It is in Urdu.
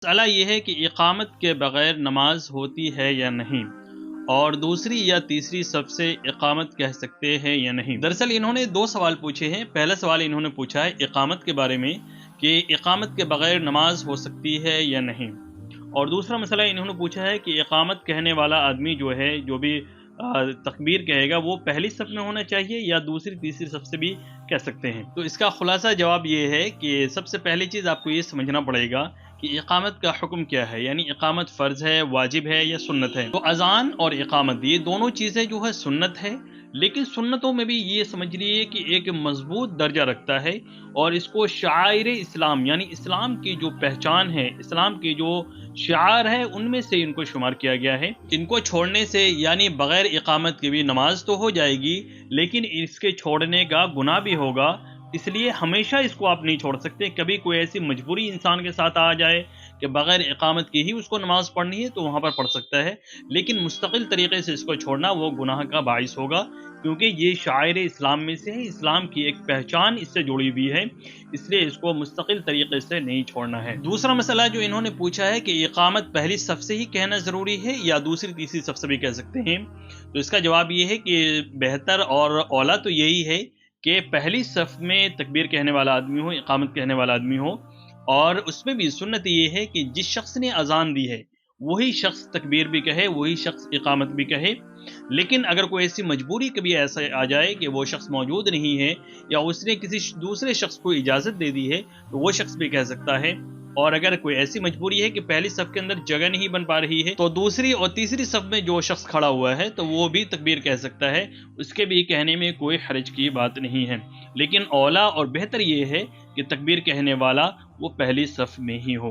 مسئلہ یہ ہے کہ اقامت کے بغیر نماز ہوتی ہے یا نہیں، اور دوسری یا تیسری صف سے اقامت کہہ سکتے ہیں یا نہیں۔ دراصل انہوں نے دو سوال پوچھے ہیں۔ پہلا سوال انہوں نے پوچھا ہے اقامت کے بارے میں کہ اقامت کے بغیر نماز ہو سکتی ہے یا نہیں، اور دوسرا مسئلہ انہوں نے پوچھا ہے کہ اقامت کہنے والا آدمی جو ہے، جو بھی تکبیر کہے گا، وہ پہلی صف میں ہونا چاہیے یا دوسری تیسری صف سے بھی کہہ سکتے ہیں۔ تو اس کا خلاصہ جواب یہ ہے کہ سب سے پہلی چیز آپ کو یہ سمجھنا پڑے گا کہ اقامت کا حکم کیا ہے، یعنی اقامت فرض ہے، واجب ہے یا سنت ہے۔ تو اذان اور اقامت یہ دونوں چیزیں جو ہے سنت ہے، لیکن سنتوں میں بھی یہ سمجھ لیے کہ ایک مضبوط درجہ رکھتا ہے، اور اس کو شعائر اسلام یعنی اسلام کی جو پہچان ہے، اسلام کی جو شعار ہے، ان میں سے ان کو شمار کیا گیا ہے۔ ان کو چھوڑنے سے یعنی بغیر اقامت کے بھی نماز تو ہو جائے گی، لیکن اس کے چھوڑنے کا گناہ بھی ہوگا۔ اس لیے ہمیشہ اس کو آپ نہیں چھوڑ سکتے۔ کبھی کوئی ایسی مجبوری انسان کے ساتھ آ جائے کہ بغیر اقامت کی ہی اس کو نماز پڑھنی ہے تو وہاں پر پڑھ سکتا ہے، لیکن مستقل طریقے سے اس کو چھوڑنا وہ گناہ کا باعث ہوگا، کیونکہ یہ شاعر اسلام میں سے ہے، اسلام کی ایک پہچان اس سے جڑی ہوئی ہے، اس لیے اس کو مستقل طریقے سے نہیں چھوڑنا ہے۔ دوسرا مسئلہ جو انہوں نے پوچھا ہے کہ اقامت پہلی صف سے ہی کہنا ضروری ہے یا دوسری تیسری صف سے بھی کہہ سکتے ہیں، تو اس کا جواب یہ ہے کہ بہتر اور اولیٰ تو یہی ہے کہ پہلی صف میں تکبیر کہنے والا آدمی ہو، اقامت کہنے والا آدمی ہو، اور اس میں بھی سنت یہ ہے کہ جس شخص نے اذان دی ہے وہی شخص تکبیر بھی کہے، وہی شخص اقامت بھی کہے۔ لیکن اگر کوئی ایسی مجبوری کبھی ایسا آ جائے کہ وہ شخص موجود نہیں ہے یا اس نے کسی دوسرے شخص کو اجازت دے دی ہے تو وہ شخص بھی کہہ سکتا ہے، اور اگر کوئی ایسی مجبوری ہے کہ پہلی صف کے اندر جگہ نہیں بن پا رہی ہے تو دوسری اور تیسری صف میں جو شخص کھڑا ہوا ہے تو وہ بھی تکبیر کہہ سکتا ہے، اس کے بھی کہنے میں کوئی حرج کی بات نہیں ہے۔ لیکن اولیٰ اور بہتر یہ ہے کہ تکبیر کہنے والا وہ پہلی صف میں ہی ہو۔